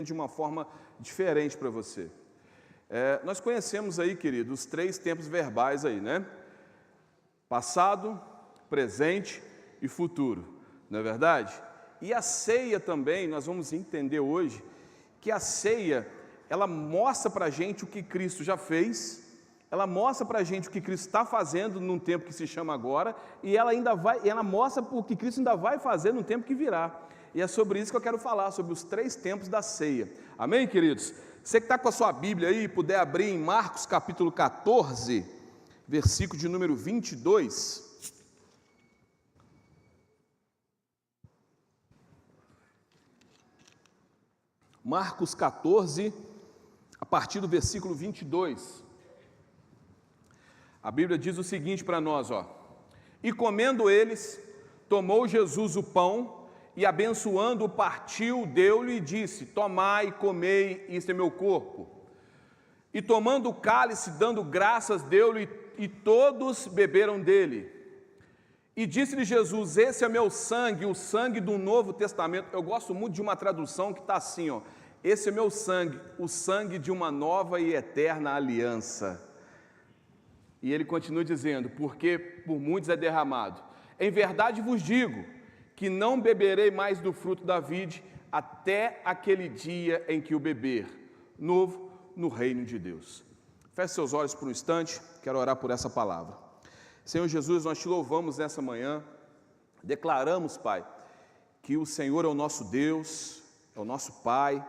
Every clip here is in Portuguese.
de uma forma diferente para você. Nós conhecemos aí, querido, os 3 tempos verbais aí, né? Passado, presente e futuro, não é verdade? E a ceia também, nós vamos entender hoje, que a ceia, ela mostra para a gente o que Cristo já fez, ela mostra para a gente o que Cristo está fazendo num tempo que se chama agora, e ela mostra o que Cristo ainda vai fazer no tempo que virá. E é sobre isso que eu quero falar, sobre os 3 tempos da ceia. Amém, queridos? Você que está com a sua Bíblia aí, puder abrir em Marcos capítulo 14, versículo de número 22. Marcos 14, a partir do versículo 22. A Bíblia diz o seguinte para nós, E comendo eles, tomou Jesus o pão, e abençoando, partiu, deu-lhe e disse: tomai, comei, isto é meu corpo. E tomando o cálice, dando graças, deu-lhe, e todos beberam dele. E disse-lhe Jesus: esse é meu sangue, o sangue do Novo Testamento. Eu gosto muito de uma tradução que está assim, esse é meu sangue, o sangue de uma nova e eterna aliança. E ele continua dizendo: porque por muitos é derramado. Em verdade vos digo, que não beberei mais do fruto da vide, até aquele dia em que o beber, novo no reino de Deus. Feche seus olhos por um instante, quero orar por essa palavra. Senhor Jesus, nós te louvamos nessa manhã, declaramos, Pai, que o Senhor é o nosso Deus, é o nosso Pai,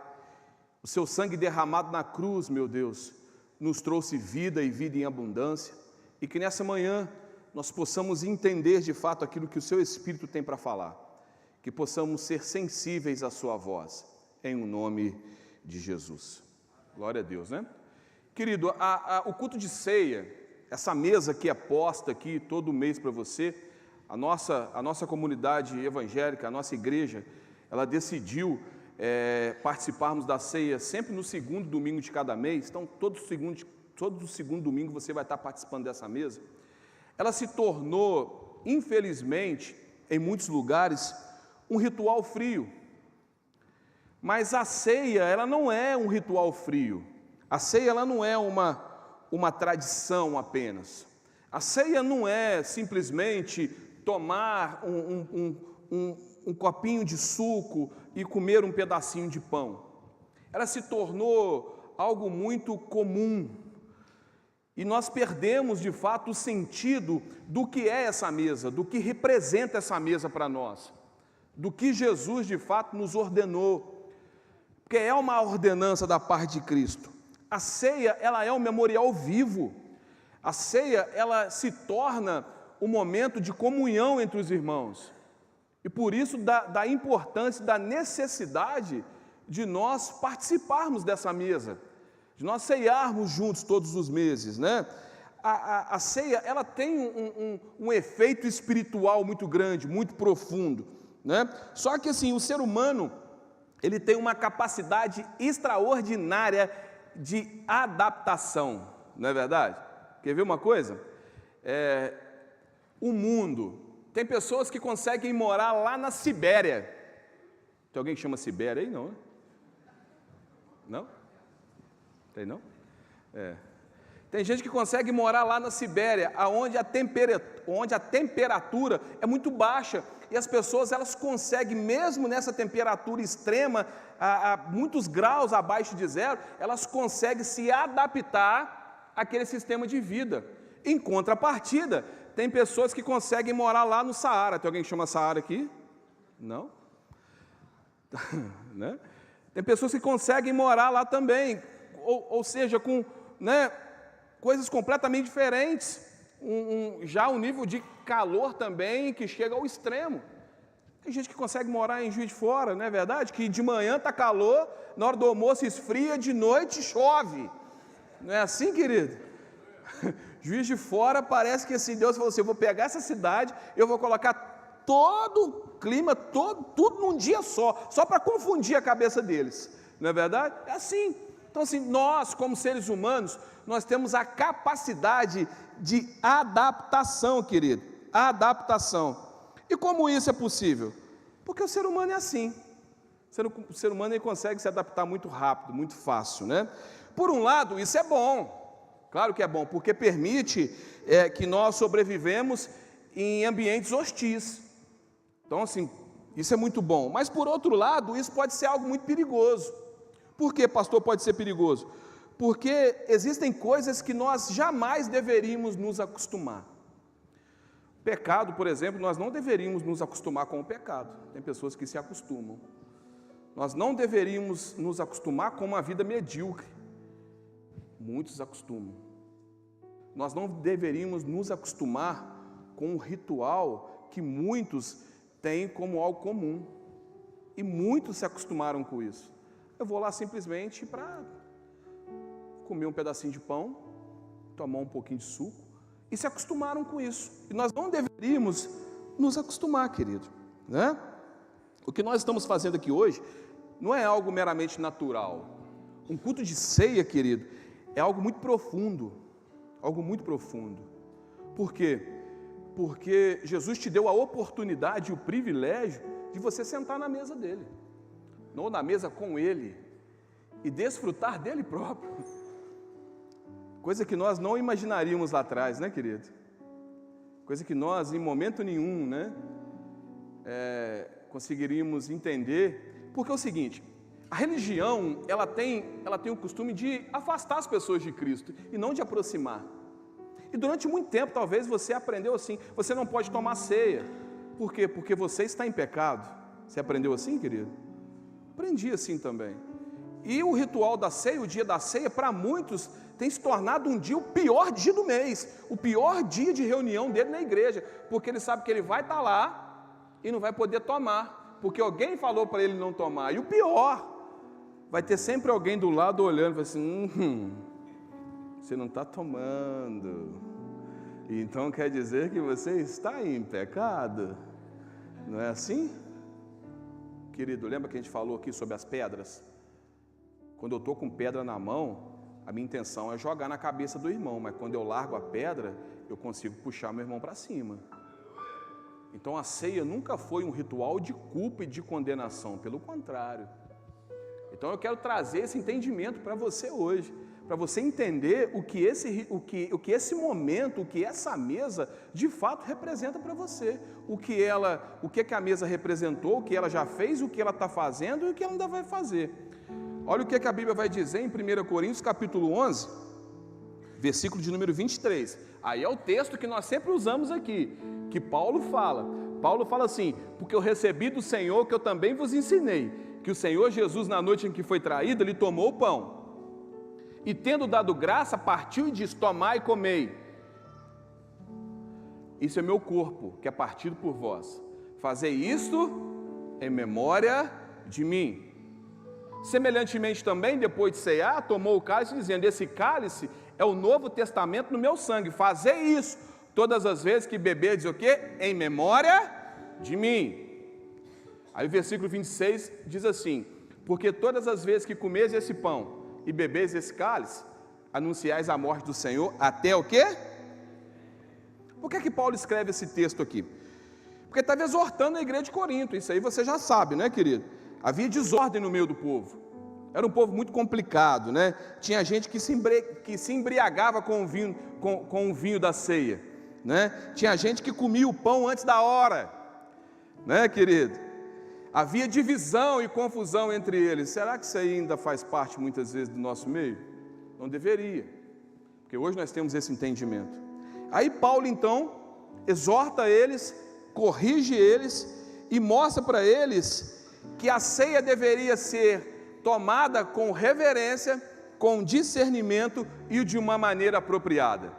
o seu sangue derramado na cruz, meu Deus, nos trouxe vida e vida em abundância, e que nessa manhã nós possamos entender de fato aquilo que o seu Espírito tem para falar, que possamos ser sensíveis à sua voz, em o nome de Jesus. Glória a Deus, né? Querido, o culto de ceia, essa mesa que é posta aqui todo mês para você, a nossa comunidade evangélica, a nossa igreja, ela decidiu participarmos da ceia sempre no segundo domingo de cada mês. Então todo segundo domingo você vai estar participando dessa mesa. Ela se tornou, infelizmente, em muitos lugares, um ritual frio. Mas a ceia, ela não é um ritual frio. A ceia, ela não é uma tradição apenas. A ceia não é simplesmente tomar um copinho de suco e comer um pedacinho de pão. Ela se tornou algo muito comum. E nós perdemos, de fato, o sentido do que é essa mesa, do que representa essa mesa para nós, do que Jesus, de fato, nos ordenou, porque é uma ordenança da parte de Cristo. A ceia, ela é um memorial vivo. A ceia, ela se torna um momento de comunhão entre os irmãos. E por isso, da importância, da necessidade de nós participarmos dessa mesa, de nós ceiarmos juntos todos os meses, né? A ceia, ela tem um efeito espiritual muito grande, muito profundo, né? Só que assim, o ser humano, ele tem uma capacidade extraordinária de adaptação, não é verdade? Quer ver uma coisa? O mundo, tem pessoas que conseguem morar lá na Sibéria. Tem alguém que chama Sibéria aí? Não, né? Não? Tem não? Tem gente que consegue morar lá na Sibéria, onde a temperatura é muito baixa, e as pessoas, elas conseguem, mesmo nessa temperatura extrema, a muitos graus abaixo de zero, elas conseguem se adaptar àquele sistema de vida. Em contrapartida, tem pessoas que conseguem morar lá no Saara. Tem alguém que chama Saara aqui? Não? Né? Tem pessoas que conseguem morar lá também, ou seja, com coisas completamente diferentes, já um nível de calor também que chega ao extremo. Tem gente que consegue morar em Juiz de Fora, não é verdade? Que de manhã está calor, na hora do almoço esfria, de noite chove. Não é assim, querido? Juiz de Fora, parece que assim, Deus falou assim: eu vou pegar essa cidade, eu vou colocar todo o clima, tudo num dia só para confundir a cabeça deles. Não é verdade? É assim. Então assim, nós como seres humanos, nós temos a capacidade de adaptação, querido, adaptação. E como isso é possível? Porque o ser humano é assim. O ser humano ele consegue se adaptar muito rápido, muito fácil, né? Por um lado, isso é bom, claro que é bom, porque permite que nós sobrevivemos em ambientes hostis. Então, assim, isso é muito bom. Mas, por outro lado, isso pode ser algo muito perigoso. Por que, pastor, pode ser perigoso? Porque existem coisas que nós jamais deveríamos nos acostumar. Pecado, por exemplo, nós não deveríamos nos acostumar com o pecado. Tem pessoas que se acostumam. Nós não deveríamos nos acostumar com uma vida medíocre. Muitos acostumam. Nós não deveríamos nos acostumar com um ritual que muitos têm como algo comum. E muitos se acostumaram com isso. Eu vou lá simplesmente para comer um pedacinho de pão, tomar um pouquinho de suco, e se acostumaram com isso. E nós não deveríamos nos acostumar, querido, né? O que nós estamos fazendo aqui hoje não é algo meramente natural. Um culto de ceia, querido, é algo muito profundo, algo muito profundo. Por quê? Porque Jesus te deu a oportunidade e o privilégio de você sentar na mesa dele, ou na mesa com ele, e desfrutar dele próprio. Coisa que nós não imaginaríamos lá atrás, né, querido? Coisa que nós, em momento nenhum, né, conseguiríamos entender. Porque é o seguinte, a religião, ela tem o costume de afastar as pessoas de Cristo e não de aproximar. E durante muito tempo, talvez, você aprendeu assim, você não pode tomar ceia. Por quê? Porque você está em pecado. Você aprendeu assim, querido? Aprendi assim também. E o ritual da ceia, o dia da ceia, para muitos, tem se tornado um dia, o pior dia do mês, o pior dia de reunião dele na igreja, porque ele sabe que ele vai estar lá e não vai poder tomar, porque alguém falou para ele não tomar. E o pior, vai ter sempre alguém do lado olhando, vai assim, você não está tomando, então quer dizer que você está em pecado, não é assim? Querido, lembra que a gente falou aqui sobre as pedras? Quando eu estou com pedra na mão, a minha intenção é jogar na cabeça do irmão, mas quando eu largo a pedra, eu consigo puxar meu irmão para cima. Então a ceia nunca foi um ritual de culpa e de condenação, pelo contrário. Então eu quero trazer esse entendimento para você hoje, para você entender o que esse momento, o que essa mesa de fato representa para você, o que a mesa representou, o que ela já fez, o que ela está fazendo e o que ela ainda vai fazer. Olha o que a Bíblia vai dizer em 1 Coríntios capítulo 11, versículo de número 23. Aí é o texto que nós sempre usamos aqui, que Paulo fala. Paulo fala assim, porque eu recebi do Senhor que eu também vos ensinei, que o Senhor Jesus, na noite em que foi traído, ele tomou o pão, e tendo dado graça, partiu e disse, tomai e comei. Isso é meu corpo, que é partido por vós. Fazei isto em memória de mim. Semelhantemente também, depois de cear, tomou o cálice, dizendo, esse cálice é o novo testamento no meu sangue. Fazei isso todas as vezes que beberdes o quê? Em memória de mim. Aí o versículo 26 diz assim, porque todas as vezes que comeis esse pão e bebeis esse cálice, anunciais a morte do Senhor até o quê? Por que Paulo escreve esse texto aqui? Porque estava exortando a igreja de Corinto, isso aí você já sabe, né, querido? Havia desordem no meio do povo, era um povo muito complicado, né? Tinha gente que se embriagava com o vinho da ceia, né? Tinha gente que comia o pão antes da hora, né, querido? Havia divisão e confusão entre eles. Será que isso aí ainda faz parte muitas vezes do nosso meio? Não deveria, porque hoje nós temos esse entendimento. Aí Paulo então exorta eles, corrige eles e mostra para eles que a ceia deveria ser tomada com reverência, com discernimento e de uma maneira apropriada.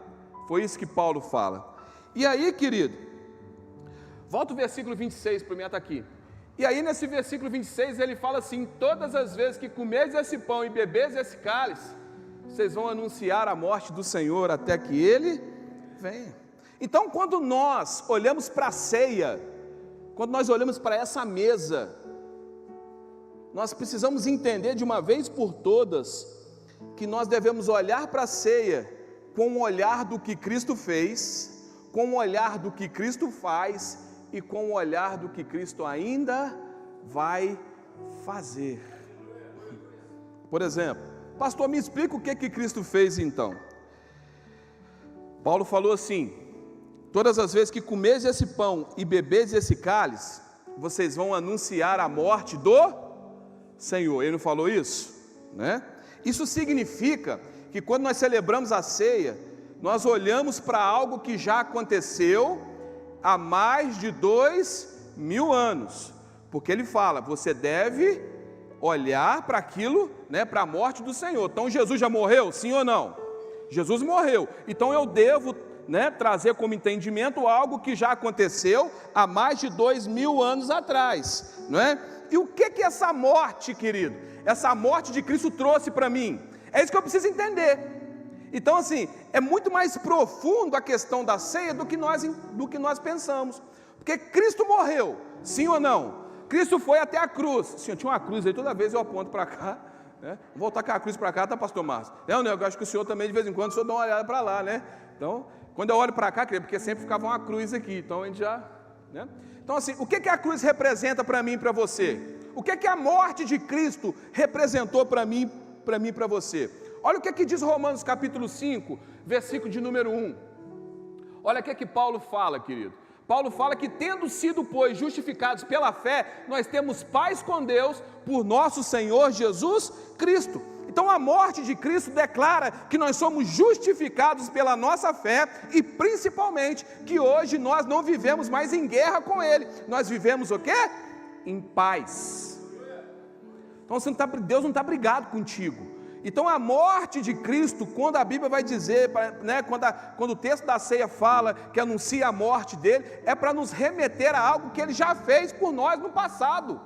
Foi isso que Paulo fala. E aí, querido, volta o versículo 26 para mim, está aqui. E aí nesse versículo 26 ele fala assim, todas as vezes que comeres esse pão e beberes esse cálice, vocês vão anunciar a morte do Senhor até que Ele venha. Então quando nós olhamos para a ceia, quando nós olhamos para essa mesa, nós precisamos entender de uma vez por todas, que nós devemos olhar para a ceia, com o olhar do que Cristo fez, com o olhar do que Cristo faz, e com o olhar do que Cristo ainda vai fazer. Por exemplo, pastor, me explica o que Cristo fez então. Paulo falou assim: todas as vezes que comeres esse pão e beberes esse cálice, vocês vão anunciar a morte do Senhor. Ele não falou isso, né? Isso significa que quando nós celebramos a ceia, nós olhamos para algo que já aconteceu há mais de 2000 anos, porque ele fala, você deve olhar para aquilo, né, para a morte do Senhor. Então Jesus já morreu, sim ou não? Jesus morreu, então eu devo, né, trazer como entendimento algo que já aconteceu há mais de 2000 anos atrás, não é? E o que essa morte, querido, essa morte de Cristo trouxe para mim? É isso que eu preciso entender. Então assim, é muito mais profundo a questão da ceia do que nós pensamos, porque Cristo morreu, sim ou não? Cristo foi até a cruz. Senhor, tinha uma cruz aí, toda vez eu aponto para cá, né? Vou voltar com a cruz para cá, tá, pastor Márcio? Não, eu acho que o senhor também de vez em quando o senhor dá uma olhada para lá, né? Então, quando eu olho para cá, porque sempre ficava uma cruz aqui, então a gente já, né? Então assim, o que a cruz representa para mim e para você? O que a morte de Cristo representou para mim e para você? Olha o que diz Romanos capítulo 5, versículo de número 1. Olha o que Paulo fala, querido. Paulo fala que tendo sido, pois, justificados pela fé, nós temos paz com Deus por nosso Senhor Jesus Cristo. Então a morte de Cristo declara que nós somos justificados pela nossa fé e principalmente que hoje nós não vivemos mais em guerra com Ele. Nós vivemos o quê? Em paz. Então Deus não está brigado contigo. Então a morte de Cristo, quando a Bíblia vai dizer, né, quando o texto da ceia fala que anuncia a morte dele, é para nos remeter a algo que ele já fez por nós no passado.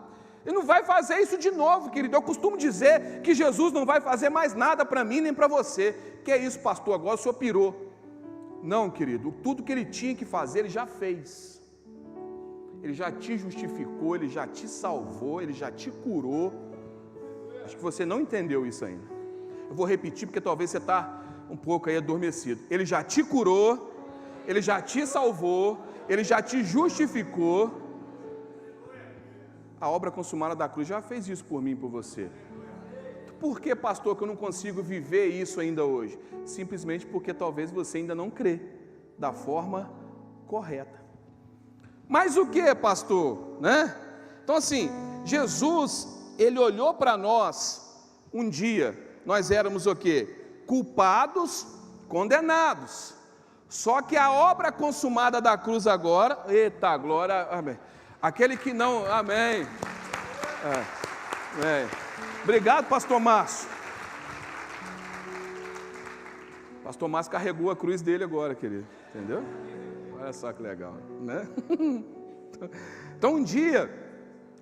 Ele não vai fazer isso de novo, querido. Eu costumo dizer que Jesus não vai fazer mais nada para mim nem para você. Que é isso, pastor, agora o senhor pirou. Não, querido, tudo que ele tinha que fazer, ele já fez. Ele já te justificou, ele já te salvou, ele já te curou. Acho que você não entendeu isso ainda. Eu vou repetir porque talvez você está um pouco aí adormecido. Ele já te curou, ele já te salvou, ele já te justificou. A obra consumada da cruz já fez isso por mim e por você. Por que, pastor, que eu não consigo viver isso ainda hoje? Simplesmente porque talvez você ainda não crê da forma correta. Mas o que, pastor? Né? Então assim, Jesus, ele olhou para nós um dia. Nós éramos o quê? Culpados, condenados. Só que a obra consumada da cruz agora, eita glória, amém. Aquele que não, amém. Obrigado, pastor Márcio. Pastor Márcio carregou a cruz dele agora, querido. Entendeu? Olha só que legal, né? Então um dia,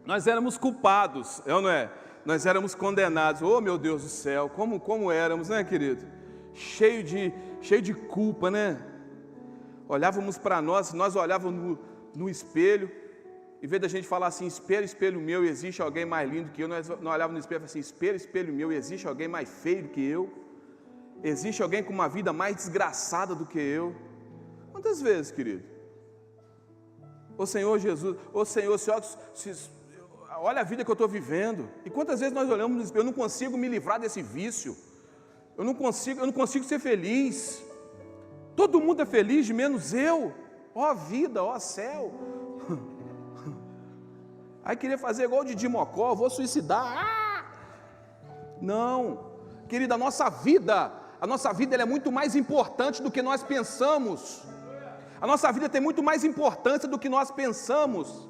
nós éramos culpados, é ou não é? Nós éramos condenados, oh meu Deus do céu, como éramos, né, querido? Cheio de culpa, né? Olhávamos para nós olhávamos no espelho, em vez da gente falar assim, espelho meu, existe alguém mais lindo que eu, nós olhávamos no espelho e falávamos assim, espelho meu, existe alguém mais feio do que eu? Existe alguém com uma vida mais desgraçada do que eu? Quantas vezes, querido? Ô Senhor Jesus, ô Senhor, olha a vida que eu estou vivendo. E quantas vezes nós olhamos no espelho, eu não consigo me livrar desse vício, eu não consigo ser feliz, todo mundo é feliz, menos eu, ó vida, ó céu. Aí queria fazer igual o Didi Mocó, vou suicidar. Não, querida, a nossa vida ela é muito mais importante do que nós pensamos. A nossa vida tem muito mais importância do que nós pensamos.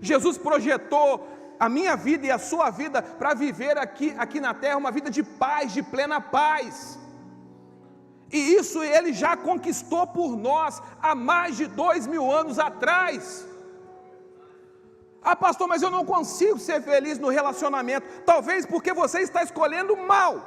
Jesus projetou a minha vida e a sua vida para viver aqui na terra uma vida de paz, de plena paz. E isso Ele já conquistou por nós há mais de 2000 anos atrás. Ah, pastor, mas eu não consigo ser feliz no relacionamento. Talvez porque você está escolhendo mal.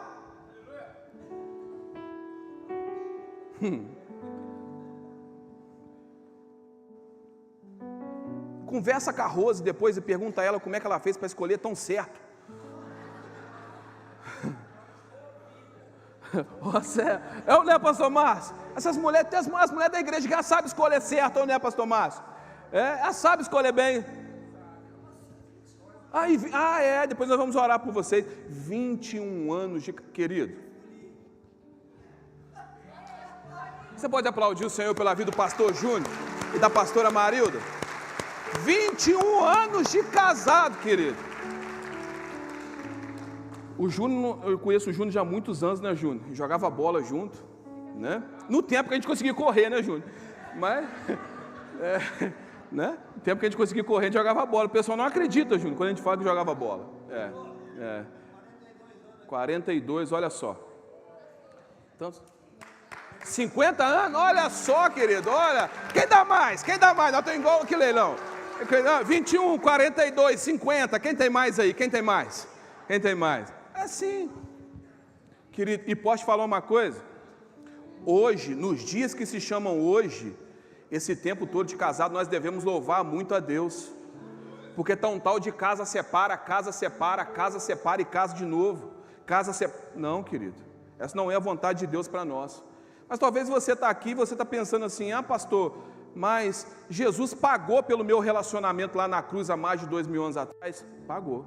Conversa com a Rose depois e pergunta a ela como é que ela fez para escolher tão certo. É ou não é, pastor Márcio? Essas mulheres, as mulheres da igreja que já sabem escolher certo, ou não é, pastor Márcio? Ela sabe escolher bem. Depois nós vamos orar por vocês. 21 anos de... Querido, você pode aplaudir o Senhor pela vida do pastor Júnior e da pastora Marilda? 21 anos de casado, querido. O Júnior, eu conheço o Júnior já há muitos anos, né, Júnior? Jogava bola junto, né? No tempo que a gente conseguia correr, né, Júnior? Mas, né? No tempo que a gente conseguia correr, a gente jogava bola. O pessoal não acredita, Júnior, quando a gente fala que jogava bola. 42, olha só. Tantos... 50 anos, olha só, querido, olha. Quem dá mais? Quem dá mais? Nós estamos igual que leilão. 21, 42, 50. Quem tem mais aí? Quem tem mais? Quem tem mais? É assim, querido. E posso te falar uma coisa? Hoje, nos dias que se chamam hoje, esse tempo todo de casado, nós devemos louvar muito a Deus. Porque está um tal de casa separa, casa separa, casa separa e casa de novo. Casa separa. Não, querido. Essa não é a vontade de Deus para nós. Mas talvez você está aqui e você está pensando assim, pastor, mas Jesus pagou pelo meu relacionamento lá na cruz há mais de 2000 anos atrás? Pagou.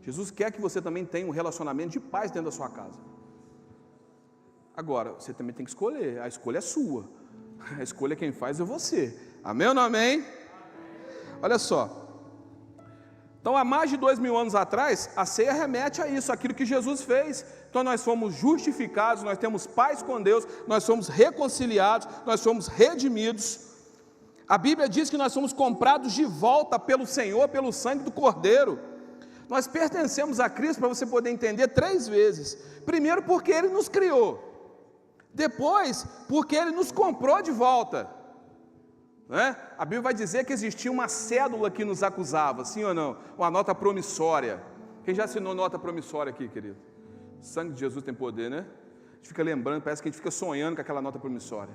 Jesus quer que você também tenha um relacionamento de paz dentro da sua casa. Agora, você também tem que escolher, a escolha é sua. A escolha quem faz é você. Amém ou não amém? Olha só. Então, há mais de 2000 anos atrás, a ceia remete a isso, aquilo que Jesus fez. Então, nós fomos justificados, nós temos paz com Deus, nós somos reconciliados, nós somos redimidos. A Bíblia diz que nós somos comprados de volta pelo Senhor, pelo sangue do Cordeiro. Nós pertencemos a Cristo, para você poder entender, 3 vezes. Primeiro, porque Ele nos criou. Depois, porque Ele nos comprou de volta. Né? A Bíblia vai dizer que existia uma cédula que nos acusava, sim ou não? Uma nota promissória. Quem já assinou nota promissória aqui, querido? O sangue de Jesus tem poder, né? A gente fica lembrando, parece que a gente fica sonhando com aquela nota promissória.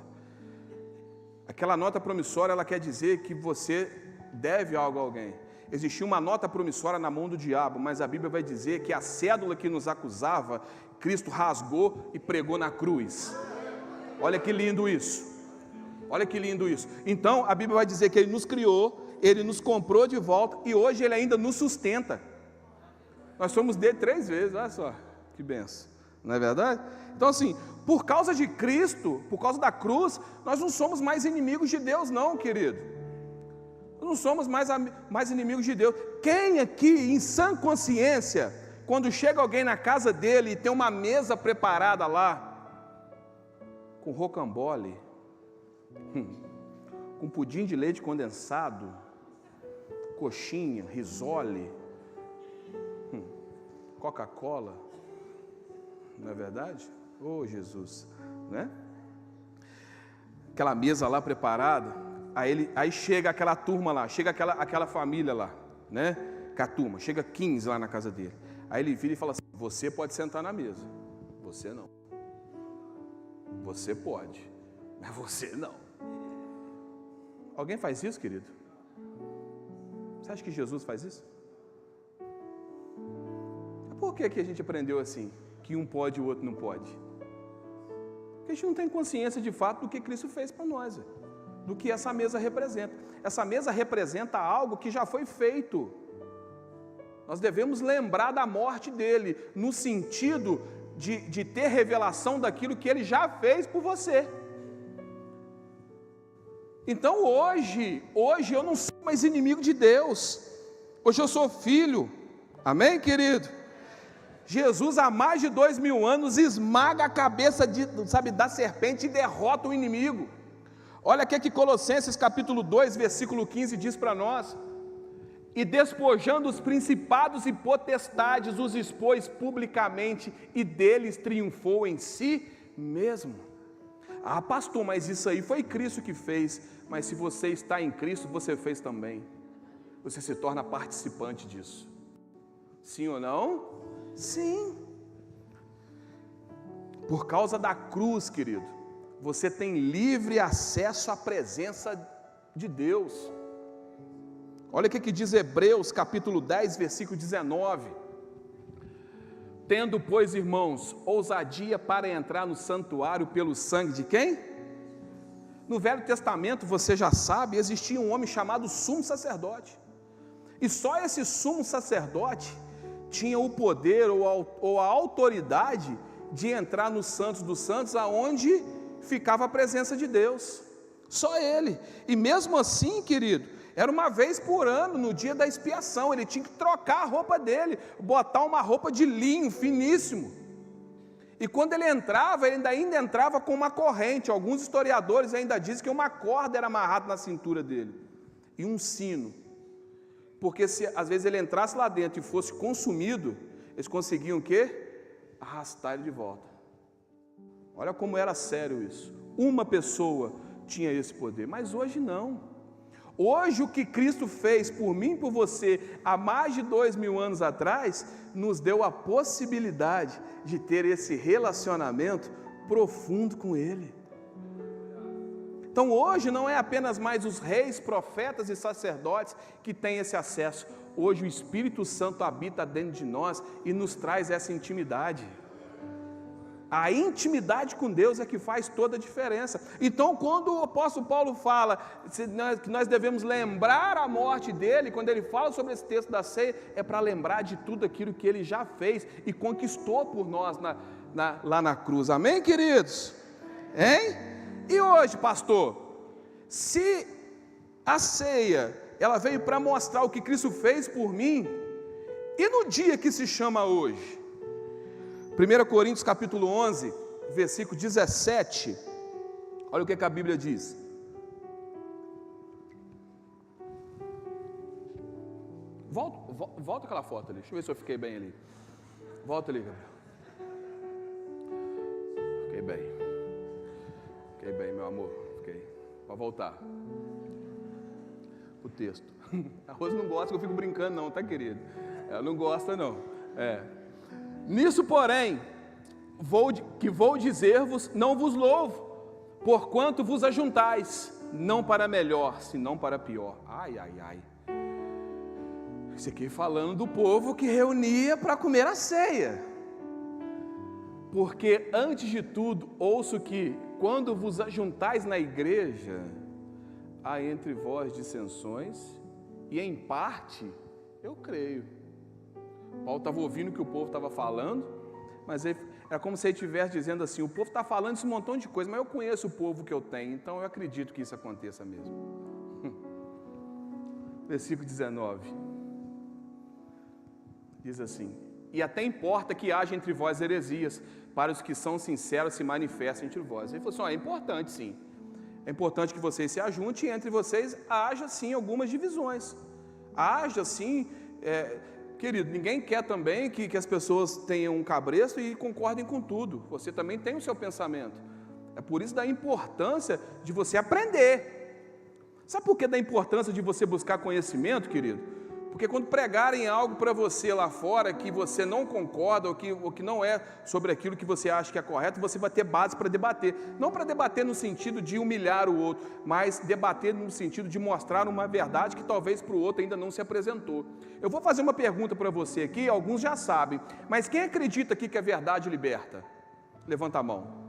Aquela nota promissória, ela quer dizer que você deve algo a alguém. Existia uma nota promissória na mão do diabo, mas a Bíblia vai dizer que a cédula que nos acusava, Cristo rasgou e pregou na cruz. Olha que lindo isso. Olha que lindo isso. Então, a Bíblia vai dizer que Ele nos criou, Ele nos comprou de volta e hoje Ele ainda nos sustenta. Nós somos dele 3 vezes, olha só, que benção. Não é verdade? Então, assim, por causa de Cristo, por causa da cruz, nós não somos mais inimigos de Deus, não, querido. Nós não somos mais inimigos de Deus. Quem aqui, em sã consciência, quando chega alguém na casa dele e tem uma mesa preparada lá, com rocambole, com pudim de leite condensado, coxinha, risole, Coca-Cola, não é verdade? Oh, Jesus, né? Aquela mesa lá preparada, aí chega aquela turma lá, chega aquela família lá, né? Com a turma, chega 15 lá na casa dele. Aí ele vira e fala assim: você pode sentar na mesa, você não. Você pode, mas você não. Alguém faz isso, querido? Você acha que Jesus faz isso? Por que a gente aprendeu assim? Que um pode e o outro não pode? Porque a gente não tem consciência de fato do que Cristo fez para nós, do que essa mesa representa. Essa mesa representa algo que já foi feito. Nós devemos lembrar da morte dele, no sentido de ter revelação daquilo que ele já fez por você. Então hoje eu não sou mais inimigo de Deus, hoje eu sou filho, amém, querido? Jesus há mais de 2000 anos esmaga a cabeça da serpente e derrota o inimigo. Olha aqui que Colossenses capítulo 2, versículo 15 diz para nós: e despojando os principados e potestades, os expôs publicamente e deles triunfou em si mesmo. Ah, pastor, mas isso aí foi Cristo que fez. Mas se você está em Cristo, você fez também. Você se torna participante disso. Sim ou não? Sim. Por causa da cruz, querido, você tem livre acesso à presença de Deus. Olha o que diz Hebreus capítulo 10, versículo 19. Tendo, pois, irmãos, ousadia para entrar no santuário pelo sangue de quem? No Velho Testamento, você já sabe, existia um homem chamado sumo sacerdote. E só esse sumo sacerdote tinha o poder ou a autoridade de entrar no Santos dos Santos, aonde ficava a presença de Deus. Só ele. E mesmo assim, querido, era uma vez por ano, no dia da expiação, ele tinha que trocar a roupa dele, botar uma roupa de linho finíssimo. E quando ele entrava, ele ainda entrava com uma corrente. Alguns historiadores ainda dizem que uma corda era amarrada na cintura dele. E um sino. Porque se às vezes ele entrasse lá dentro e fosse consumido, eles conseguiam o quê? Arrastar ele de volta. Olha como era sério isso. Uma pessoa tinha esse poder, mas hoje não. Hoje o que Cristo fez por mim e por você, há mais de 2000 anos atrás, nos deu a possibilidade de ter esse relacionamento profundo com Ele. Então hoje não é apenas mais os reis, profetas e sacerdotes que têm esse acesso. Hoje o Espírito Santo habita dentro de nós e nos traz essa intimidade. A intimidade com Deus é que faz toda a diferença. Então, quando o apóstolo Paulo fala que nós devemos lembrar a morte dele, quando ele fala sobre esse texto da ceia, é para lembrar de tudo aquilo que ele já fez e conquistou por nós lá na cruz. Amém, queridos? Hein? E hoje, pastor, se a ceia, ela veio para mostrar o que Cristo fez por mim, e no dia que se chama hoje? 1 Coríntios capítulo 11, versículo 17, olha o que a Bíblia diz. Volta aquela foto ali, deixa eu ver se eu fiquei bem ali. Volta ali, Gabriel. Fiquei bem, meu amor, fiquei. Pode voltar. O texto. A Rosa não gosta que eu fico brincando não, tá, querido? Ela não gosta não, Nisso, porém, vou dizer-vos, não vos louvo, porquanto vos ajuntais, não para melhor, senão para pior. Ai. Isso aqui falando do povo que reunia para comer a ceia. Porque, antes de tudo, ouço que, quando vos ajuntais na igreja, há entre vós dissensões, e em parte, eu creio. Paulo estava ouvindo o que o povo estava falando, mas era como se ele estivesse dizendo assim, o povo está falando esse montão de coisa, mas eu conheço o povo que eu tenho, então eu acredito que isso aconteça mesmo. Versículo 19, diz assim, e até importa que haja entre vós heresias, para os que são sinceros se manifestem entre vós. Ele falou assim, é importante sim, é importante que vocês se ajuntem e entre vocês haja sim algumas divisões, haja sim... Querido, ninguém quer também que as pessoas tenham um cabresto e concordem com tudo. Você também tem o seu pensamento. É por isso da importância de você aprender. Sabe por que da importância de você buscar conhecimento, querido? Porque quando pregarem algo para você lá fora que você não concorda ou que não é sobre aquilo que você acha que é correto, você vai ter base para debater. Não para debater no sentido de humilhar o outro, mas debater no sentido de mostrar uma verdade que talvez para o outro ainda não se apresentou. Eu vou fazer uma pergunta para você aqui, alguns já sabem, mas quem acredita aqui que a verdade liberta? Levanta a mão.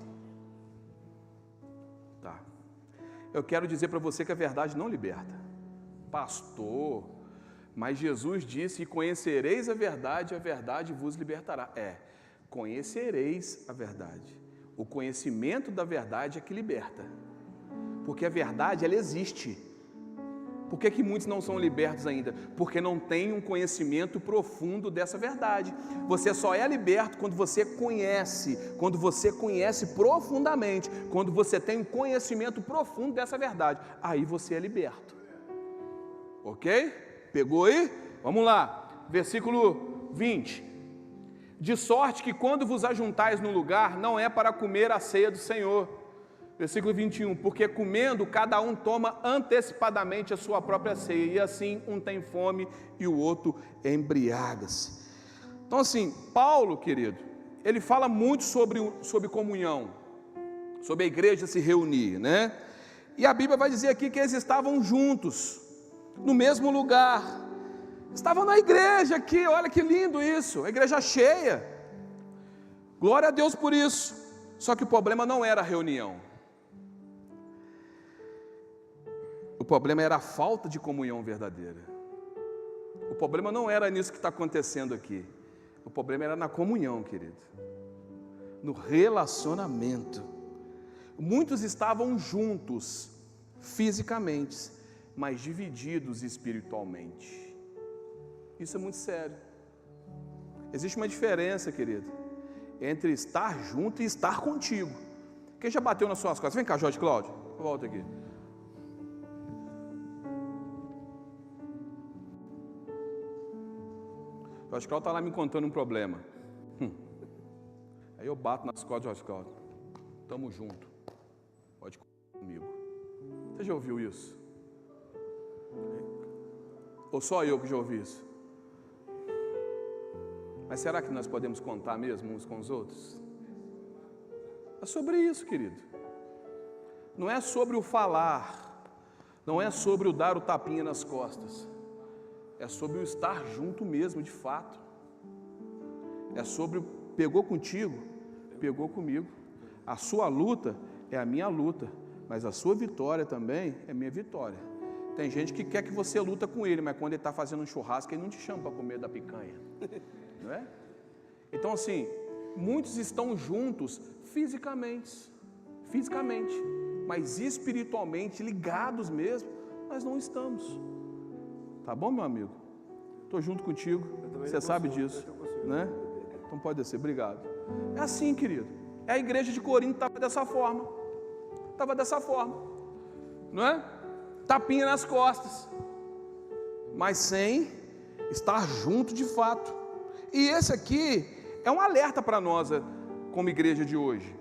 Tá. Eu quero dizer para você que a verdade não liberta. Pastor... Mas Jesus disse, e conhecereis a verdade vos libertará. Conhecereis a verdade. O conhecimento da verdade é que liberta. Porque a verdade, ela existe. Por que muitos não são libertos ainda? Porque não têm um conhecimento profundo dessa verdade. Você só é liberto quando você conhece profundamente, quando você tem um conhecimento profundo dessa verdade. Aí você é liberto. Ok? Pegou aí? Vamos lá, versículo 20. De sorte que quando vos ajuntais no lugar, não é para comer a ceia do Senhor. Versículo 21. Porque comendo, cada um toma antecipadamente a sua própria ceia, e assim um tem fome e o outro embriaga-se. Então assim, Paulo, querido, ele fala muito sobre comunhão, sobre a igreja se reunir, né? E a Bíblia vai dizer aqui que eles estavam juntos, no mesmo lugar, estavam na igreja aqui, olha que lindo isso, a igreja cheia, glória a Deus por isso. Só que o problema não era a reunião, o problema era a falta de comunhão verdadeira. O problema não era nisso que está acontecendo aqui. O problema era na comunhão, querido. No relacionamento. Muitos estavam juntos fisicamente, mas divididos espiritualmente. Isso é muito sério. Existe uma diferença, querido, entre estar junto e estar contigo. Quem já bateu nas suas costas? Vem cá, Jorge Cláudio. Volta aqui. Jorge Cláudio está lá me contando um problema. Aí eu bato nas costas de Jorge Cláudio. Tamo junto. Pode contar comigo. Você já ouviu isso? Ou só eu que já ouvi isso? Mas será que nós podemos contar mesmo uns com os outros? É sobre isso, querido. Não é sobre o falar, não é sobre o dar o tapinha nas costas, é sobre o estar junto mesmo, de fato. É sobre o pegou contigo, pegou comigo. A sua luta é a minha luta, mas a sua vitória também é minha vitória. Tem gente que quer que você luta com ele, mas quando ele está fazendo um churrasco, ele não te chama para comer da picanha. Não é? Então assim, muitos estão juntos fisicamente, mas espiritualmente ligados mesmo, nós não estamos. Tá bom, meu amigo? Estou junto contigo, você sabe disso, né? Então pode descer, obrigado. É assim, querido. A igreja de Corinto estava dessa forma, não é? Tapinha nas costas, mas sem estar junto de fato. E esse aqui é um alerta para nós, como igreja de hoje,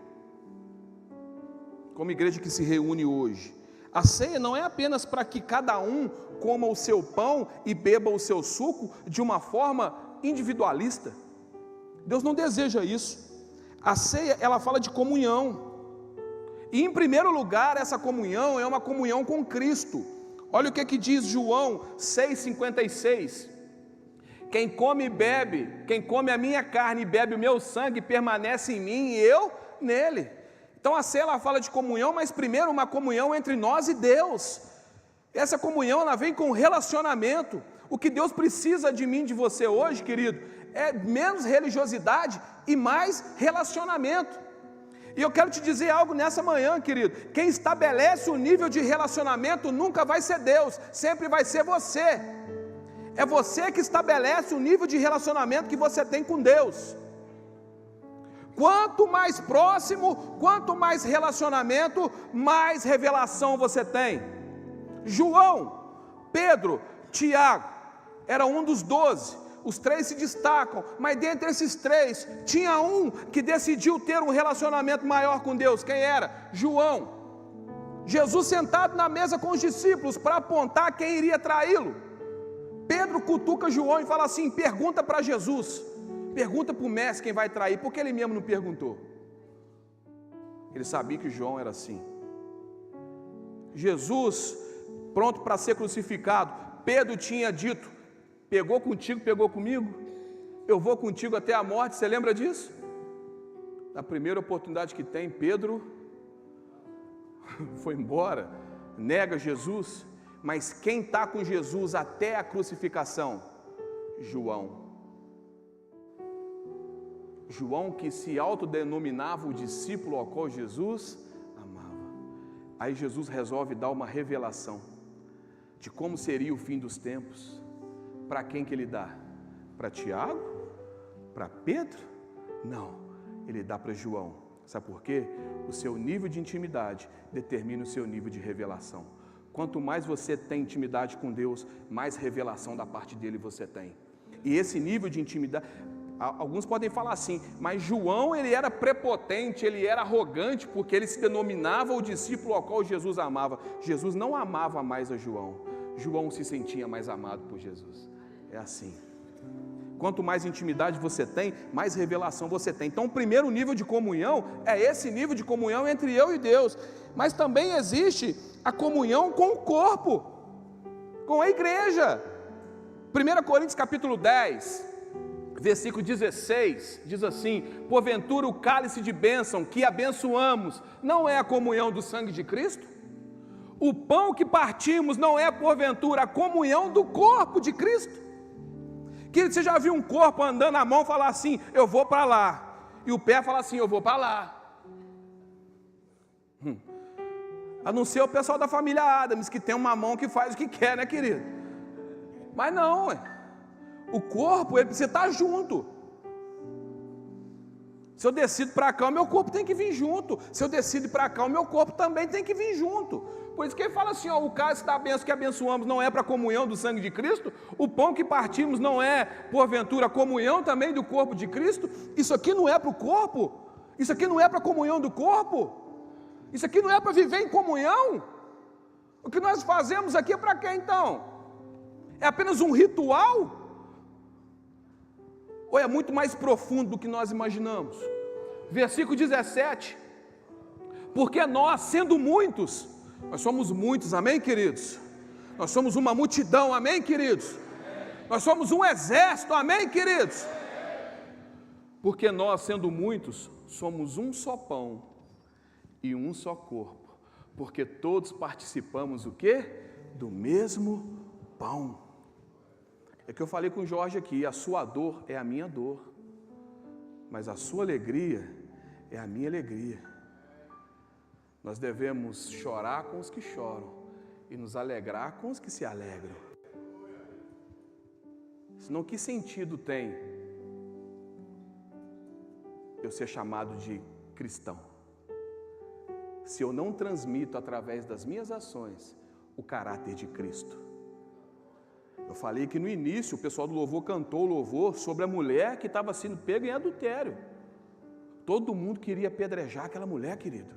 como igreja que se reúne hoje. A ceia não é apenas para que cada um coma o seu pão e beba o seu suco de uma forma individualista. Deus não deseja isso. A ceia, ela fala de comunhão. E em primeiro lugar, essa comunhão é uma comunhão com Cristo. Olha o que diz João 6,56. Quem come e bebe, quem come a minha carne e bebe o meu sangue, permanece em mim e eu nele. Então a ceia, ela fala de comunhão, mas primeiro uma comunhão entre nós e Deus. Essa comunhão, ela vem com relacionamento. O que Deus precisa de mim, de você hoje, querido, é menos religiosidade e mais relacionamento. E eu quero te dizer algo nessa manhã, querido. Quem estabelece o nível de relacionamento nunca vai ser Deus, sempre vai ser você. É você que estabelece o nível de relacionamento que você tem com Deus. Quanto mais próximo, quanto mais relacionamento, mais revelação você tem. João, Pedro, Tiago, era um dos 12. Os 3 se destacam, mas dentre esses 3, tinha um que decidiu ter um relacionamento maior com Deus. Quem era? João. Jesus sentado na mesa com os discípulos para apontar quem iria traí-lo. Pedro cutuca João e fala assim: pergunta para Jesus, pergunta para o mestre quem vai trair, porque ele mesmo não perguntou. Ele sabia que João era assim. Jesus, pronto para ser crucificado, Pedro tinha dito: pegou contigo, pegou comigo, eu vou contigo até a morte. Você lembra disso? Na primeira oportunidade que tem, Pedro foi embora, nega Jesus. Mas quem está com Jesus até a crucificação? João. João, que se autodenominava o discípulo ao qual Jesus amava. Aí Jesus resolve dar uma revelação de como seria o fim dos tempos. Para quem que ele dá? Para Tiago? Para Pedro? Não, ele dá para João. Sabe por quê? O seu nível de intimidade determina o seu nível de revelação. Quanto mais você tem intimidade com Deus, mais revelação da parte dele você tem. E esse nível de intimidade, alguns podem falar assim, mas João, ele era prepotente, ele era arrogante, porque ele se denominava o discípulo ao qual Jesus amava. Jesus não amava mais a João. João se sentia mais amado por Jesus. É assim. Quanto mais intimidade você tem, mais revelação você tem. Então o primeiro nível de comunhão é esse nível de comunhão entre eu e Deus. Mas também existe a comunhão com o corpo, com a igreja. 1 Coríntios capítulo 10, versículo 16, diz assim: porventura o cálice de bênção que abençoamos não é a comunhão do sangue de Cristo? O pão que partimos não é porventura a comunhão do corpo de Cristo? Querido, você já viu um corpo andando a mão falar assim, eu vou para lá, e o pé fala assim, eu vou para lá? A não ser o pessoal da família Adams, que tem uma mão que faz o que quer, né, querido? Mas não, o corpo, ele precisa estar junto. Se eu decido para cá, o meu corpo tem que vir junto. Se eu decido para cá, o meu corpo também tem que vir junto. Por isso que ele fala assim, ó, o cálice da bênção que abençoamos não é para a comunhão do sangue de Cristo, o pão que partimos não é, porventura, a comunhão também do corpo de Cristo. Isso aqui não é para o corpo, isso aqui não é para a comunhão do corpo, isso aqui não é para viver em comunhão. O que nós fazemos aqui é para quê então? É apenas um ritual? Ou é muito mais profundo do que nós imaginamos? Versículo 17. Porque nós, sendo muitos, nós somos muitos, amém, queridos? Nós somos uma multidão, amém, queridos? Nós somos um exército, amém, queridos? Porque nós, sendo muitos, somos um só pão e um só corpo, porque todos participamos o quê? Do mesmo pão. É que eu falei com o Jorge aqui, a sua dor é a minha dor, mas a sua alegria é a minha alegria. Nós devemos chorar com os que choram e nos alegrar com os que se alegram. Senão, que sentido tem eu ser chamado de cristão, se eu não transmito através das minhas ações o caráter de Cristo? Eu falei que no início o pessoal do louvor cantou o louvor sobre a mulher que estava sendo pega em adultério. Todo mundo queria apedrejar aquela mulher, querido.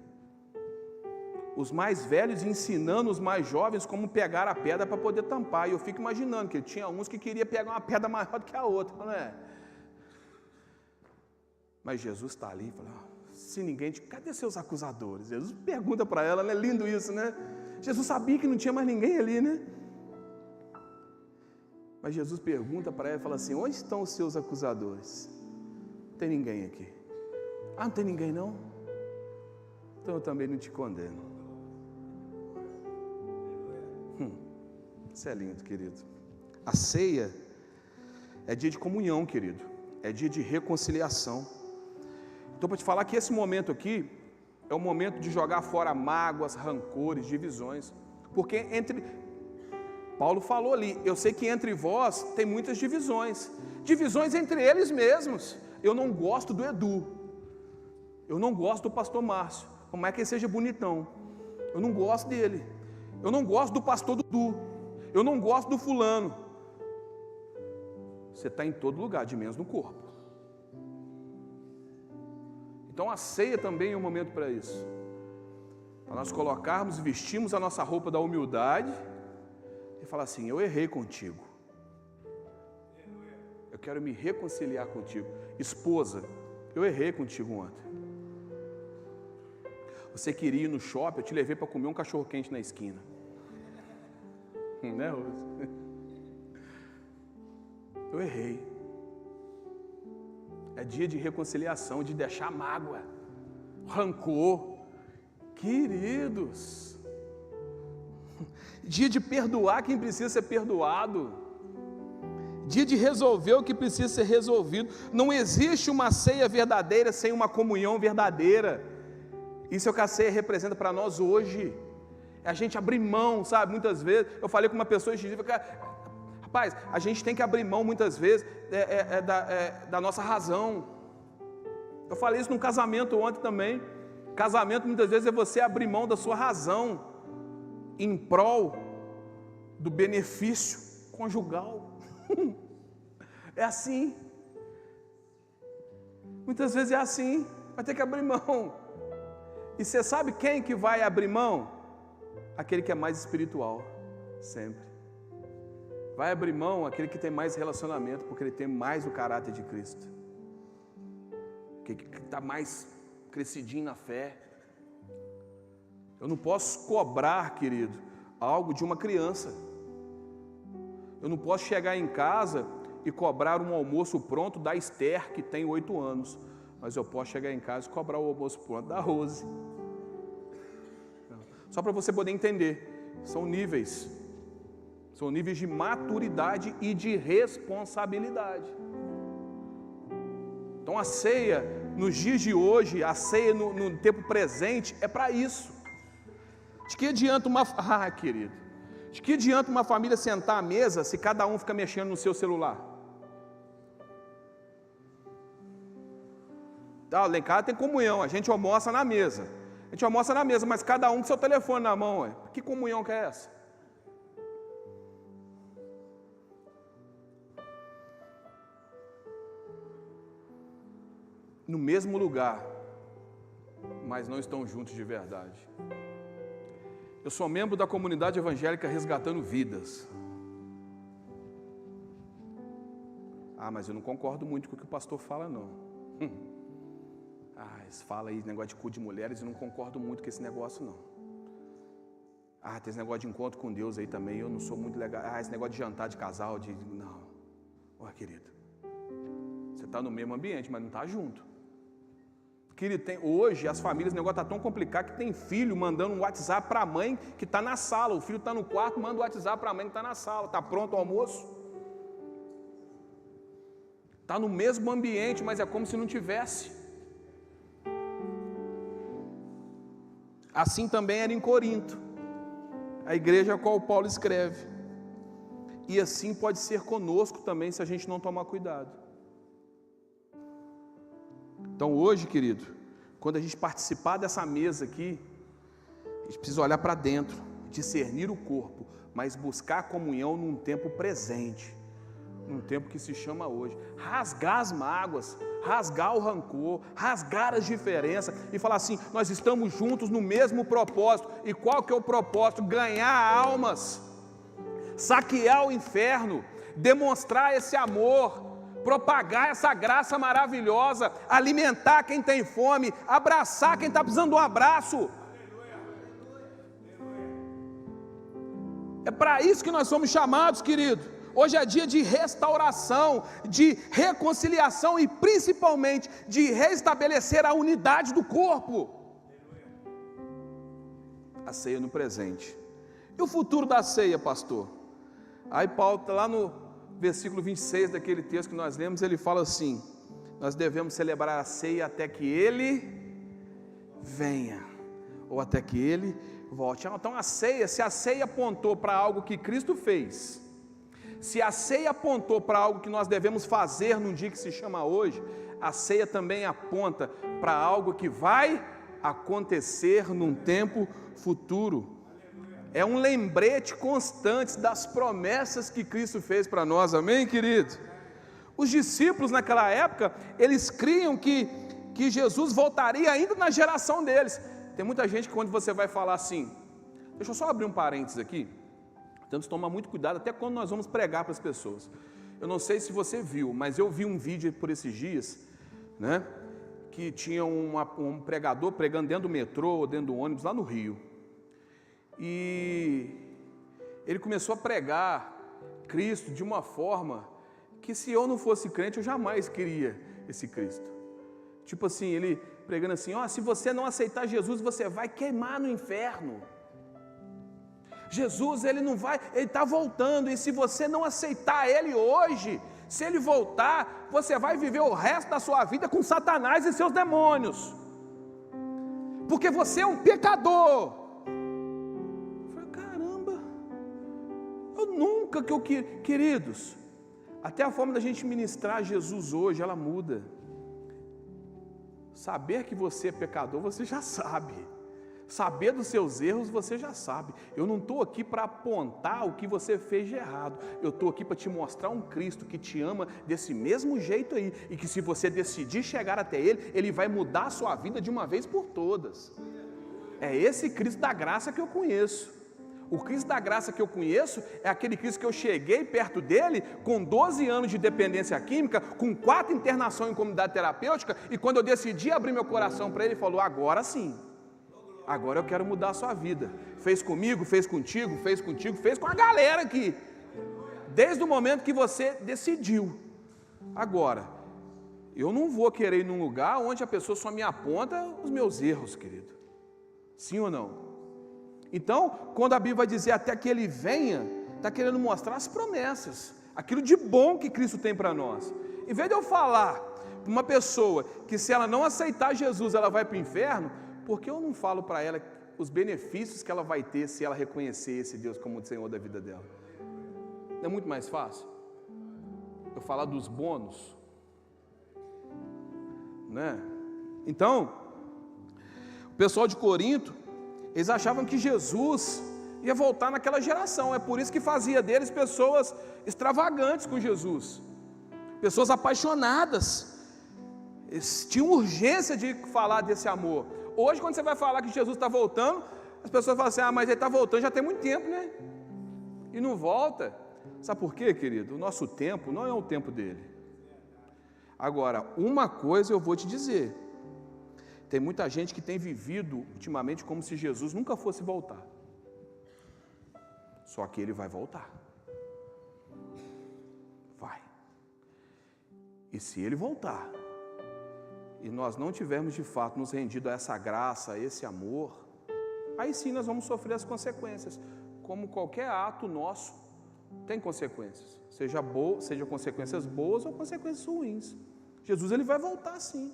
Os mais velhos ensinando os mais jovens como pegar a pedra para poder tampar. E eu fico imaginando que tinha uns que queriam pegar uma pedra maior do que a outra, não é? Mas Jesus está ali e fala, se ninguém... Cadê seus acusadores? Jesus pergunta para ela, é lindo isso, né? Jesus sabia que não tinha mais ninguém ali, né? Mas Jesus pergunta para ela e fala assim, onde estão os seus acusadores? Não tem ninguém aqui. Ah, não tem ninguém não? Então eu também não te condeno. Isso é lindo, querido. A ceia é dia de comunhão, querido. É dia de reconciliação. Então, para te falar que esse momento aqui é o momento de jogar fora mágoas, rancores, divisões. Porque Paulo falou ali, eu sei que entre vós tem muitas divisões. Divisões entre eles mesmos. Eu não gosto do Edu. Eu não gosto do pastor Márcio. Por mais que ele seja bonitão. Eu não gosto dele. Eu não gosto do pastor Dudu. Eu não gosto do fulano. Você está em todo lugar, de menos no corpo. Então a ceia também é um momento para isso. Para nós colocarmos e vestirmos a nossa roupa da humildade e falar assim, eu errei contigo. Eu quero me reconciliar contigo. Esposa, eu errei contigo ontem. Você queria ir no shopping, eu te levei para comer um cachorro quente na esquina. Né, Rose? Eu errei. É dia de reconciliação, de deixar mágoa, rancor. Queridos, dia de perdoar quem precisa ser perdoado, dia de resolver o que precisa ser resolvido. Não existe uma ceia verdadeira sem uma comunhão verdadeira. Isso é o que a ceia representa para nós hoje. É a gente abrir mão, sabe? Muitas vezes, eu falei com uma pessoa esses dias, rapaz, a gente tem que abrir mão muitas vezes da nossa razão. Eu falei isso num casamento ontem também. Casamento muitas vezes é você abrir mão da sua razão em prol do benefício conjugal. É assim. Muitas vezes é assim, vai ter que abrir mão. E você sabe quem que vai abrir mão? Aquele que é mais espiritual, sempre. Vai abrir mão aquele que tem mais relacionamento, porque ele tem mais o caráter de Cristo. Que está mais crescidinho na fé. Eu não posso cobrar, querido, algo de uma criança. Eu não posso chegar em casa e cobrar um almoço pronto da Esther, que tem 8 anos. Mas eu posso chegar em casa e cobrar o almoço pronto da Rose. Só para você poder entender, são níveis. São níveis de maturidade e de responsabilidade. Então a ceia, nos dias de hoje, a ceia no tempo presente, é para isso. De que adianta querido, de que adianta uma família sentar à mesa se cada um fica mexendo no seu celular? Tá, lá em casa tem comunhão, a gente almoça na mesa. Mas cada um com seu telefone na mão, ué. Que comunhão que é essa? No mesmo lugar, mas não estão juntos de verdade. Eu sou membro da comunidade evangélica Resgatando Vidas. Mas eu não concordo muito com o que o pastor fala, não. Fala aí negócio de cu de mulheres, eu não concordo muito com esse negócio, não. Tem esse negócio de encontro com Deus aí também, eu não sou muito legal. Esse negócio de jantar de casal, não. Querido, você está no mesmo ambiente, mas não está junto. Querido, hoje as famílias, o negócio está tão complicado que tem filho mandando um WhatsApp para a mãe que está na sala. O filho está no quarto, manda um WhatsApp para a mãe que está na sala. Está pronto o almoço? Está no mesmo ambiente, mas é como se não tivesse. Assim também era em Corinto, a igreja a qual Paulo escreve. E assim pode ser conosco também, se a gente não tomar cuidado. Então hoje, querido, quando a gente participar dessa mesa aqui, a gente precisa olhar para dentro, discernir o corpo, mas buscar comunhão num tempo presente, num tempo que se chama hoje. Rasgar as mágoas, rasgar o rancor, rasgar as diferenças e falar assim: nós estamos juntos no mesmo propósito. E qual que é o propósito? Ganhar almas, saquear o inferno, demonstrar esse amor, propagar essa graça maravilhosa, alimentar quem tem fome, abraçar quem está precisando de um abraço. É para isso que nós somos chamados, querido. Hoje é dia de restauração, de reconciliação e principalmente de restabelecer a unidade do corpo. A ceia no presente. E o futuro da ceia, pastor? Aí Paulo está lá no versículo 26 daquele texto que nós lemos, ele fala assim: nós devemos celebrar a ceia até que ele venha, ou até que ele volte. Então a ceia, se a ceia apontou para algo que Cristo fez, se a ceia apontou para algo que nós devemos fazer num dia que se chama hoje, a ceia também aponta para algo que vai acontecer num tempo futuro. É um lembrete constante das promessas que Cristo fez para nós, amém, querido? Os discípulos naquela época, eles criam que Jesus voltaria ainda na geração deles. Tem muita gente que quando você vai falar assim, deixa eu só abrir um parênteses aqui, temos que tomar muito cuidado até quando nós vamos pregar para as pessoas. Eu não sei se você viu, mas eu vi um vídeo por esses dias, né, que tinha um pregador pregando dentro do metrô ou dentro do ônibus lá no Rio. E ele começou a pregar Cristo de uma forma que, se eu não fosse crente, eu jamais queria esse Cristo. Tipo assim, ele pregando assim: se você não aceitar Jesus, você vai queimar no inferno. Jesus, ele não vai, ele está voltando, e se você não aceitar ele hoje, se ele voltar, você vai viver o resto da sua vida com Satanás e seus demônios, porque você é um pecador. Eu falei: caramba, queridos, até a forma da gente ministrar Jesus hoje, ela muda. Saber que você é pecador, você já sabe. Saber dos seus erros, você já sabe. Eu não estou aqui para apontar o que você fez de errado. Eu estou aqui para te mostrar um Cristo que te ama desse mesmo jeito aí. E que se você decidir chegar até Ele, Ele vai mudar a sua vida de uma vez por todas. É esse Cristo da graça que eu conheço. O Cristo da graça que eu conheço é aquele Cristo que eu cheguei perto dele com 12 anos de dependência química, com 4 internações em comunidade terapêutica, e quando eu decidi abrir meu coração para ele, ele falou: agora sim, agora eu quero mudar a sua vida. Fez comigo, fez contigo, fez com a galera aqui, desde o momento que você decidiu. Agora, eu não vou querer ir num lugar onde a pessoa só me aponta os meus erros, querido. Sim ou não? Então, quando a Bíblia vai dizer até que ele venha, está querendo mostrar as promessas, aquilo de bom que Cristo tem para nós. Em vez de eu falar para uma pessoa que se ela não aceitar Jesus, ela vai para o inferno, por que eu não falo para ela os benefícios que ela vai ter se ela reconhecer esse Deus como o Senhor da vida dela? Não é muito mais fácil eu falar dos bônus, né? Então, o pessoal de Corinto, eles achavam que Jesus ia voltar naquela geração, é por isso que fazia deles pessoas extravagantes com Jesus, pessoas apaixonadas, eles tinham urgência de falar desse amor. Hoje, quando você vai falar que Jesus está voltando, as pessoas falam assim, mas ele está voltando já tem muito tempo, né? E não volta. Sabe por quê, querido? O nosso tempo não é o tempo dele. Agora, uma coisa eu vou te dizer, tem muita gente que tem vivido ultimamente como se Jesus nunca fosse voltar. Só que ele vai voltar. Vai. E se ele voltar, e nós não tivermos de fato nos rendido a essa graça, a esse amor, aí sim nós vamos sofrer as consequências. Como qualquer ato nosso tem consequências, seja consequências boas ou consequências ruins. Jesus ele vai voltar sim.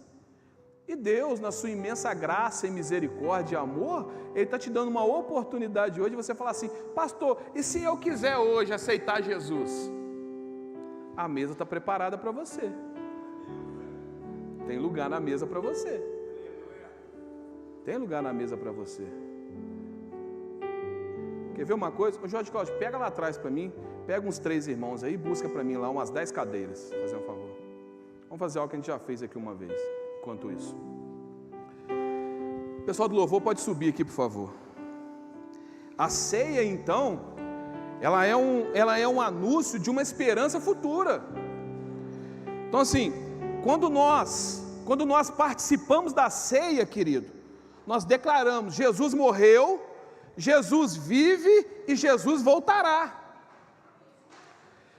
E Deus, na sua imensa graça e misericórdia e amor, Ele está te dando uma oportunidade hoje de você falar assim, pastor, e se eu quiser hoje aceitar Jesus? A mesa está preparada para você. Tem lugar na mesa para você. Tem lugar na mesa para você. Quer ver uma coisa? Ô Jorge Cláudio, pega lá atrás para mim, pega uns 3 irmãos aí, busca para mim lá umas 10 cadeiras, fazer um favor. Vamos fazer algo que a gente já fez aqui uma vez, enquanto isso. O pessoal do louvor pode subir aqui, por favor. A ceia, então, ela é um anúncio de uma esperança futura. Então assim, quando nós participamos da ceia, querido, nós declaramos, Jesus morreu, Jesus vive e Jesus voltará.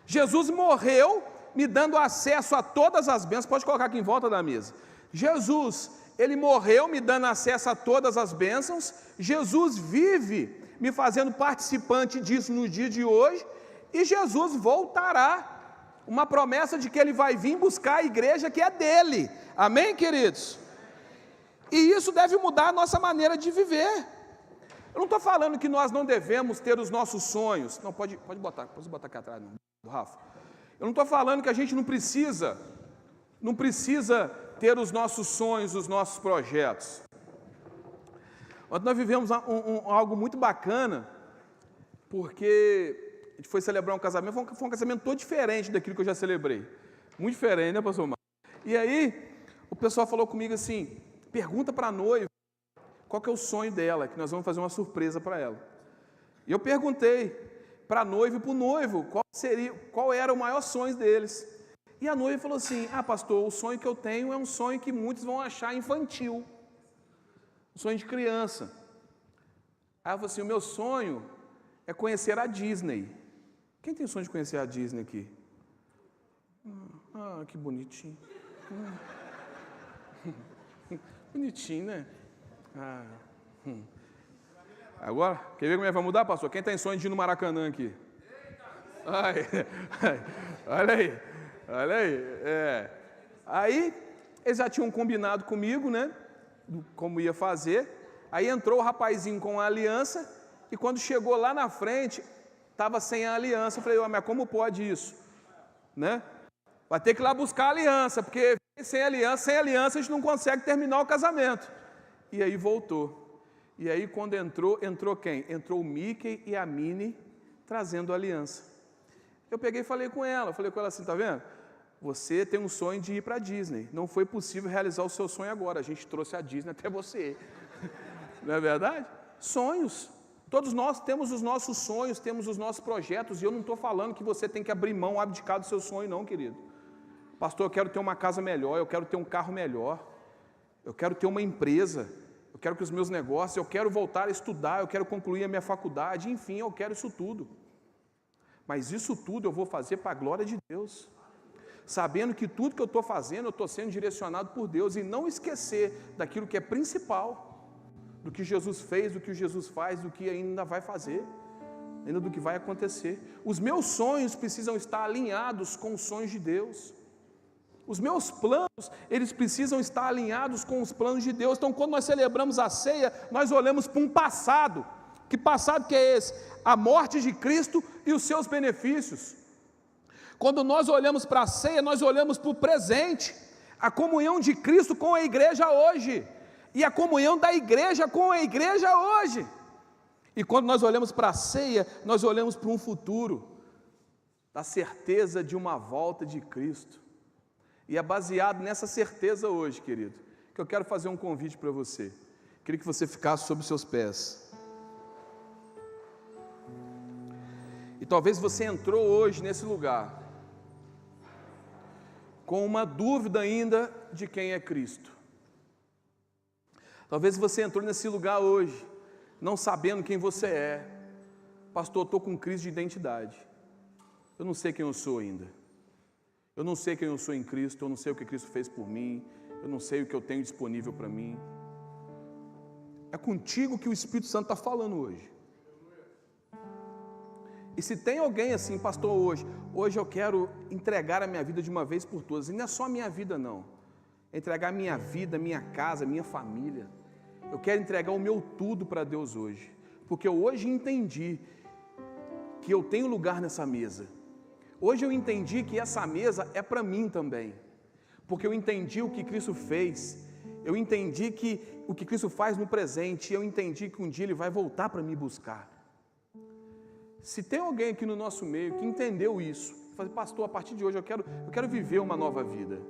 Jesus morreu, me dando acesso a todas as bênçãos, pode colocar aqui em volta da mesa. Jesus, Ele morreu, me dando acesso a todas as bênçãos, Jesus vive, me fazendo participante disso no dia de hoje, e Jesus voltará, uma promessa de que Ele vai vir buscar a igreja que é dEle, amém, queridos? E isso deve mudar a nossa maneira de viver. Eu não estou falando que nós não devemos ter os nossos sonhos, não, pode botar aqui atrás, não, Rafa. Eu não estou falando que a gente não precisa ter os nossos sonhos, os nossos projetos. Ontem nós vivemos algo muito bacana, porque a gente foi celebrar um casamento, foi um casamento todo diferente daquilo que eu já celebrei. Muito diferente, né, pastor Marcos? E aí, o pessoal falou comigo assim, pergunta para a noiva, qual que é o sonho dela, que nós vamos fazer uma surpresa para ela. E eu perguntei para a noiva e para o noivo, qual era o maior sonho deles. E a noiva falou assim, pastor, o sonho que eu tenho é um sonho que muitos vão achar infantil, um sonho de criança. Aí ela falou assim, o meu sonho é conhecer a Disney. Quem tem sonho de conhecer a Disney aqui? Que bonitinho. Bonitinho, né? Agora, quer ver como é que vai mudar, pastor? Quem tem sonho de ir no Maracanã aqui? Olha aí. Aí, eles já tinham combinado comigo, né? Como ia fazer. Aí entrou o rapazinho com a aliança, e quando chegou lá na frente, estava sem a aliança. Eu falei, mas como pode isso? Né? Vai ter que ir lá buscar a aliança, porque sem aliança a gente não consegue terminar o casamento. E aí voltou. E aí quando entrou quem? Entrou o Mickey e a Minnie trazendo a aliança. Eu peguei e falei com ela assim, tá vendo? Você tem um sonho de ir para a Disney. Não foi possível realizar o seu sonho agora. A gente trouxe a Disney até você. Não é verdade? Sonhos. Todos nós temos os nossos sonhos, temos os nossos projetos. E eu não estou falando que você tem que abrir mão, abdicar do seu sonho, não, querido. Pastor, eu quero ter uma casa melhor, eu quero ter um carro melhor. Eu quero ter uma empresa, eu quero que os meus negócios, eu quero voltar a estudar, eu quero concluir a minha faculdade, enfim, eu quero isso tudo. Mas isso tudo eu vou fazer para a glória de Deus, sabendo que tudo que eu estou fazendo, eu estou sendo direcionado por Deus, e não esquecer daquilo que é principal, do que Jesus fez, do que Jesus faz, do que ainda vai fazer. ainda do que vai acontecer. Os meus sonhos precisam estar alinhados com os sonhos de Deus. Os meus planos, eles precisam estar alinhados com os planos de Deus. Então, quando nós celebramos a ceia, nós olhamos para um passado. Que passado que é esse? A morte de Cristo e os seus benefícios. Quando nós olhamos para a ceia, nós olhamos para o presente, a comunhão de Cristo com a igreja hoje, e a comunhão da igreja com a igreja hoje. E quando nós olhamos para a ceia, nós olhamos para um futuro, da certeza de uma volta de Cristo. E é baseado nessa certeza hoje, querido, que eu quero fazer um convite para você. Queria que você ficasse sobre os seus pés. E talvez você entrou hoje nesse lugar com uma dúvida ainda de quem é Cristo. Talvez você entrou nesse lugar hoje, não sabendo quem você é. Pastor, eu estou com crise de identidade. Eu não sei quem eu sou ainda. Eu não sei quem eu sou em Cristo, eu não sei o que Cristo fez por mim, eu não sei o que eu tenho disponível para mim. É contigo que o Espírito Santo está falando hoje. E se tem alguém assim, pastor, hoje eu quero entregar a minha vida de uma vez por todas, e não é só a minha vida não, é entregar minha vida, minha casa, minha família, eu quero entregar o meu tudo para Deus hoje, porque eu hoje entendi que eu tenho lugar nessa mesa, hoje eu entendi que essa mesa é para mim também, porque eu entendi o que Cristo fez, eu entendi que o que Cristo faz no presente, e eu entendi que um dia Ele vai voltar para me buscar. Se tem alguém aqui no nosso meio que entendeu isso, fala, pastor, a partir de hoje eu quero viver uma nova vida,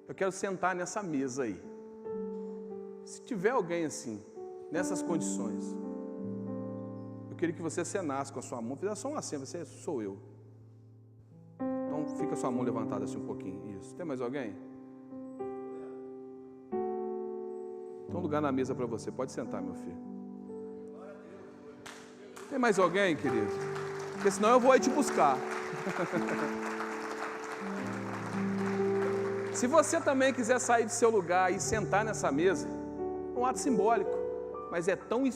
eu quero sentar nessa mesa aí. Se tiver alguém assim, nessas condições, eu queria que você acenasse com a sua mão, fizesse só uma aceno, você sou eu. Então fica a sua mão levantada assim um pouquinho, isso. Tem mais alguém? Tem um lugar na mesa para você, pode sentar, meu filho. Tem mais alguém, querido? Porque senão eu vou aí te buscar. Se você também quiser sair do seu lugar e sentar nessa mesa, é um ato simbólico, mas é tão